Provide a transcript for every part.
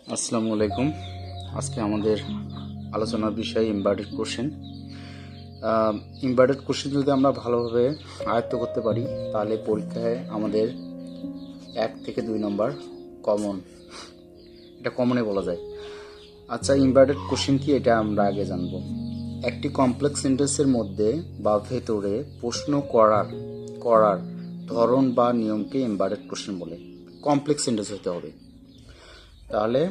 আসসালামু আলাইকুম। আজকে আমাদের আলোচনার বিষয় এমবেডেড কোশ্চেন। এমবেডেড কোশ্চেন যদি আমরা ভালোভাবে আয়ত্ত করতে পারি তাহলে পরীক্ষায় আমাদের 1 থেকে 2 নম্বর কমন, এটা কমনে বলা যায়। আচ্ছা, এমবেডেড কোশ্চেন কি এটা আমরা আগে জানবো। একটি কমপ্লেক্স সেন্টেন্সের মধ্যে বা ভেতরে প্রশ্ন করার ধরন বা নিয়মকে এমবেডেড কোশ্চেন বলে। কমপ্লেক্স সেন্টেন্স হতে হবে। তাহলে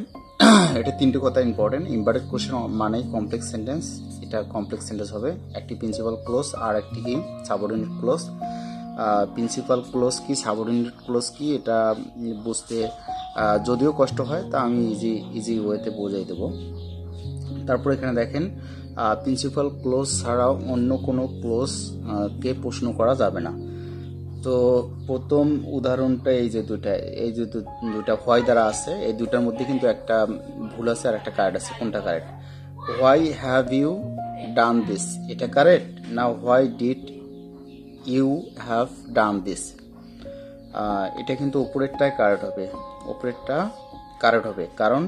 এটা 3টে কথা ইম্পর্টেন্ট। এমবেডেড কোশ্চেন মানেই কমপ্লেক্স সেন্টেন্স। এটা কমপ্লেক্স সেন্টেন্স হবে। একটি প্রিন্সিপাল ক্লোজ আর একটি কি সাবঅর্ডিনেট ক্লোজ। প্রিন্সিপাল ক্লোজ কি সাবঅর্ডিনেট ক্লোজ কি এটা বুঝতে যদিও কষ্ট হয়, তা আমি ইজি ওয়েতে বোঝাই দেবো। তারপর এখানে দেখেন, প্রিন্সিপাল ক্লোজ ছাড়াও অন্য কোনো ক্লোজ কে প্রশ্ন করা যাবে না। তো প্রথম উদাহরণটা এই যে দুটা হোয়াই দ্বারা আছে, এই দুটার মধ্যে কিন্তু একটা ভুল আছে আর একটা কারেক্ট আছে। কোনটা correct? Why have you done this, এটা কারেক্ট না why did you have done this? এটা কিন্তু উপরেরটাই কারেক্ট হবে, উপরেরটা কারেক্ট হবে। কারণ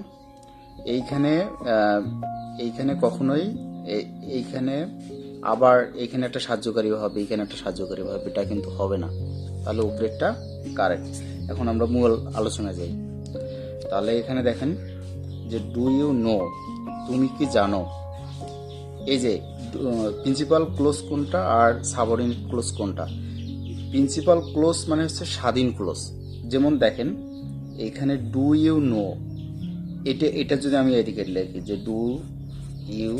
এইখানে এইখানে কখনোই এইখানে আবার এইখানে একটা সাহায্যকারী হবে, এইখানে একটা সাহায্যকারী হবে, এটা কিন্তু হবে না। তাহলে উপরেরটা কারেক্ট। এখন আমরা মূল আলোচনায় যাই। তাহলে এখানে দেখেন যে ডু ইউ নো, তুমি কি জানো। এই যে প্রিন্সিপাল ক্লোজ কোনটা আর সাবঅর্ডিনেট ক্লোজ কোনটা? প্রিন্সিপাল ক্লোজ মানে হচ্ছে স্বাধীন ক্লোজ। যেমন দেখেন এখানে ডু ইউ নো, এটা যদি আমি এদিকে লিখি যে ইউ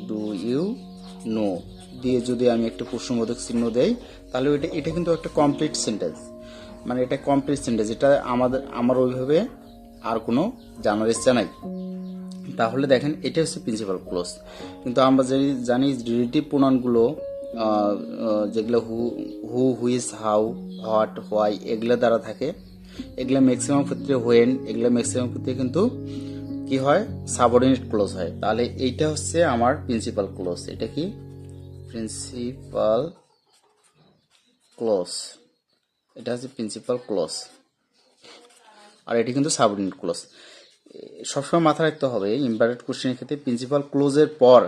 ডু ইউ নো দিয়ে যদি আমি একটা প্রশ্নবোধক চিহ্ন দেই, তাহলে এটা কিন্তু একটা কমপ্লিট সেন্টেন্স। মানে এটা কমপ্লিট সেন্টেন্স, এটা আমার ওইভাবে আর কোনো জানার ইচ্ছা নাই। তাহলে দেখেন এটা হচ্ছে প্রিন্সিপাল ক্লোজ। কিন্তু আমরা জানি রিলেটিভ প্রোনাউনগুলো যেগুলো হুইজ, হাউ, হোয়াট, হোয়াই এগুলো দ্বারা থাকে, এগুলো ম্যাক্সিমাম ক্ষেত্রে হোয়েন, এগুলো ম্যাক্সিমাম ক্ষেত্রে কিন্তু কি হয়, সাবঅর্ডিনেট ক্লোজ হয়। তাহলে এইটা হচ্ছে আমার প্রিন্সিপাল ক্লোজ। এটা কি প্রিন্সিপাল ক্লোজ, এটা হচ্ছে প্রিন্সিপাল ক্লোজ। আর এটি কিন্তু সাবঅর্ডিনেট ক্লোজ। সবসময় মাথায় রাখতে হবে এমবেডেড কোশ্চেনের ক্ষেত্রে প্রিন্সিপাল ক্লোজের পর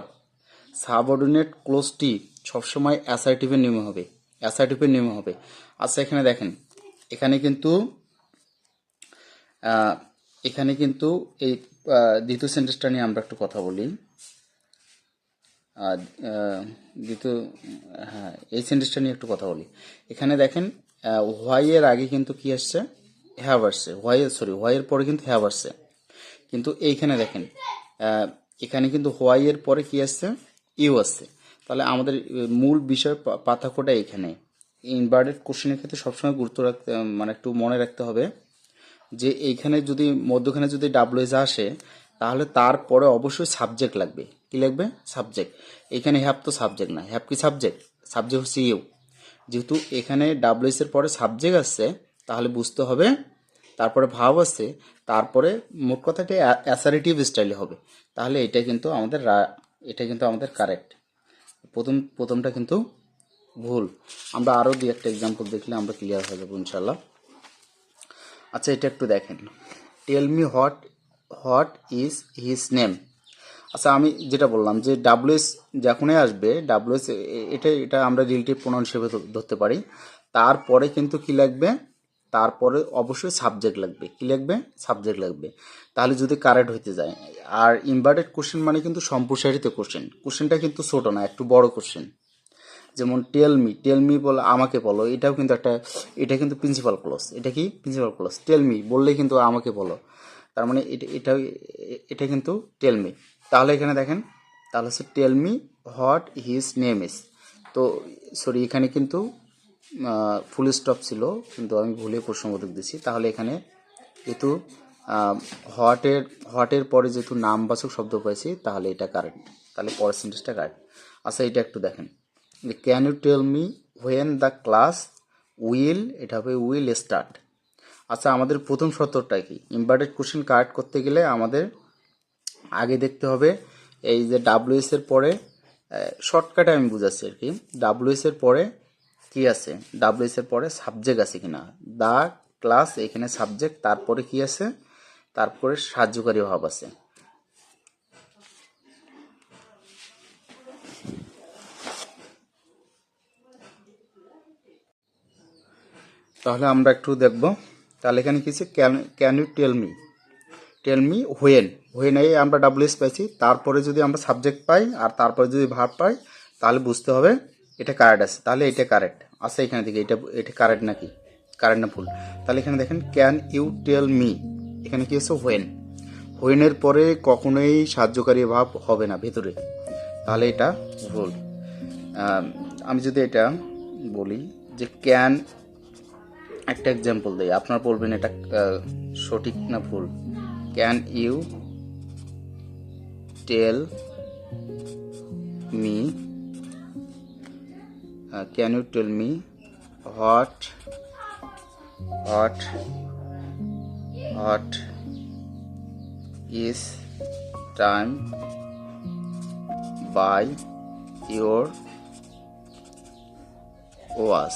সাবঅর্ডিনেট ক্লোজটি সবসময় অ্যাসার্টিভের নিয়মে হবে, অ্যাসার্টিভের নিয়মে হবে। আচ্ছা, এখানে দেখেন এখানে কিন্তু এই দ্বিতীয় সেন্টেন্সটা নিয়ে আমরা একটু কথা বলি। দ্বিতীয়, হ্যাঁ, এই সেন্টেন্সটা নিয়ে একটু কথা বলি। এখানে দেখেন হোয়াই এর আগে কিন্তু কি আসছে, হ্যাভ আসছে। হোয়াই এর পরে কিন্তু হ্যাভ আসছে। কিন্তু এইখানে দেখেন এখানে কিন্তু হোয়াই এর পরে কি আসছে, ইউ আসছে। তাহলে আমাদের মূল বিষয় পার্থক্যটা এখানে। ইনভার্টেড কোশ্চেনের ক্ষেত্রে সবসময় গুরুত্ব রাখতে, মানে একটু মনে রাখতে হবে যে এইখানে যদি মধ্যখানে যদি ডাব্লিউএস আসে তাহলে তারপরে অবশ্যই সাবজেক্ট লাগবে। কি লাগবে? সাবজেক্ট। এখানে হ্যাভ তো সাবজেক্ট না, হ্যাভ কি সাবজেক্ট? সাবজেক্ট হচ্ছে ইউ। যেহেতু এখানে ডাব্লিউএস এর পরে সাবজেক্ট আসছে, তাহলে বুঝতে হবে তারপরে ভাব আছে, তারপরে মোট কথাটি অ্যাসারেটিভ স্টাইলে হবে। তাহলে এটা কিন্তু আমাদের কারেক্ট। প্রথমটা কিন্তু ভুল। আমরা আরও 2-1টা এক্সাম্পল দেখলে আমরা ক্লিয়ার হয়ে যাবো ইনশাল্লাহ। আচ্ছা, এটা একটু দেখেন, tell me what is his name. আচ্ছা, আমি যেটা বললাম যে ডাব্লিউএস যখনই আসবে, ডাব্লিউএস এটা আমরা রিলেটিভ প্রোনাউন হিসেবে ধরতে পারি। তারপরে কিন্তু কি লাগবে, তারপরে অবশ্যই সাবজেক্ট লাগবে। কি লাগবে? সাবজেক্ট লাগবে। তাহলে যদি কারেক্ট হইতে যায়। আর ইনভার্টেড কোশ্চেন মানে কিন্তু সম্প্রসারিত কোশ্চেন। কোশ্চেনটা কিন্তু ছোট না, একটু বড় কোশ্চেন। যেমন টেল মি বলে আমাকে বলো, এটাও কিন্তু এটা কিন্তু প্রিন্সিপাল ক্লোজ। এটা কি প্রিন্সিপাল ক্লোজ? টেল মি বললেই কিন্তু আমাকে বলো, তার মানে এটা কিন্তু টেল মি। তাহলে এখানে দেখেন, তাহলে হচ্ছে tell me what his name is. তো সরি, এখানে কিন্তু ফুল স্টপ ছিল, কিন্তু আমি ভুলে প্রশ্নবোধক দিছি। তাহলে এখানে যেহেতু হোয়াটের পরে যেহেতু নামবাচক শব্দ পাইছি, তাহলে এটা কারেক্ট। তাহলে পরের সেন্টেন্সটা কারেক্ট। আচ্ছা, এটা একটু দেখেন, can you tell me when the class এটা হবে উইল স্টার্ট। আচ্ছা, আমাদের প্রথম শর্তটা কি? ইনভার্টেড কোশ্চেন কারেক্ট করতে গেলে আমাদের আগে দেখতে হবে এই যে ডাব্লিউএস এর পরে, শর্টকাটে আমি বুঝাচ্ছি আর কি, ডাব্লিউএস এর পরে কি আছে, ডাব্লিউএস এর পরে সাবজেক্ট আছে কিনা। দ্য ক্লাস, এখানে সাবজেক্ট, তারপরে কি আছে, তারপরে সাহায্যকারী ভাব আছে। তাহলে আমরা একটু দেখব। তাহলে এখানে কিছু can you tell me when এই আমরা ডাব্লিউএস পাইছি, তারপরে যদি আমরা সাবজেক্ট পাই আর তারপরে যদি ভার্ব পাই তাহলে বুঝতে হবে এটা কারেক্ট আছে। তাহলে এটা কারেক্ট আছে এখানে থেকে, এটা কারেক্ট নাকি, কারেক্ট না ভুল। তাহলে এখানে দেখেন ক্যান ইউ টেল মি, এখানে কি আছে হোয়েনের পরে কখনোই সাহায্যকারী ভাব হবে না ভেতরে, তাহলে এটা ভুল। আমি যদি এটা বলি যে ক্যান, একটা এক্সাম্পল দেই, আপনারা বলবেন এটা সঠিক না ভুল। Can you tell me what is time by your watch.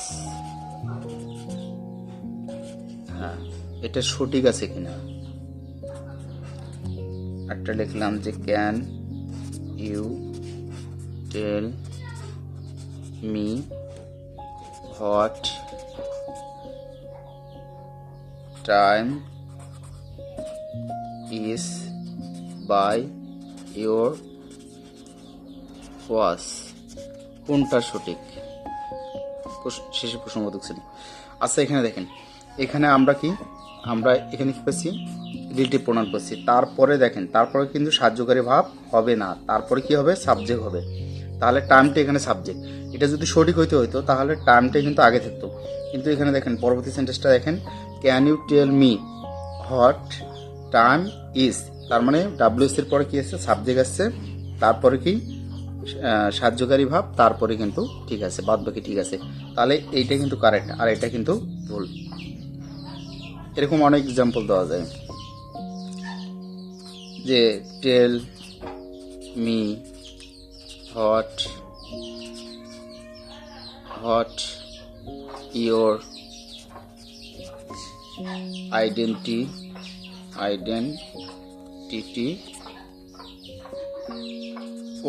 হ্যাঁ, এটা সঠিক আছে কিনা। একটা লিখলাম যে can you tell me what time is by your watch. কোনটা সঠিক, শেষে প্রশ্নবোধক ছিল। আচ্ছা এখানে দেখেন, এখানে আমরা এখানে কি পাচ্ছি, রিলেটিভ প্রোনাউন পাচ্ছি। তারপরে দেখেন, তারপরে কিন্তু সাহায্যকারী ভাব হবে না, তারপরে কি হবে, সাবজেক্ট হবে। তাহলে টাইমটা এখানে সাবজেক্ট। এটা যদি সঠিক হইতো তাহলে টাইমটা কিন্তু আগে থাকতো। কিন্তু এখানে দেখেন পরবর্তী সেন্টেন্সটা দেখেন, can you tell me what time is, তার মানে ডাব্লিউএস এর পরে কি আছে, সাবজেক্ট আসছে, তারপরে কি সাহায্যকারী ভাব, তারপরে কিন্তু ঠিক আছে, বাদ বাকি ঠিক আছে। তাহলে এইটা কিন্তু কারেক্ট আর এটা কিন্তু ভুল। এরকম অনেক এক্সাম্পল দেওয়া যায় যে tell me what your identity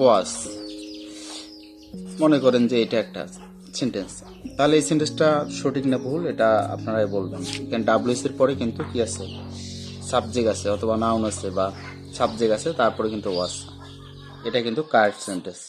was. মনে করেন যে এটা একটা সেন্টেন্স, তাহলে এই সেন্টেন্সটা সঠিক না ভুল এটা আপনারাই বলবেন। কারণ ডাব্লিউএস এর পরে কিন্তু কি আছে, সাবজেক্ট আছে অথবা নাউন আছে বা সাবজেক্ট আছে, তারপরে কিন্তু ওয়াজ। এটা কিন্তু কারেক্ট সেন্টেন্স।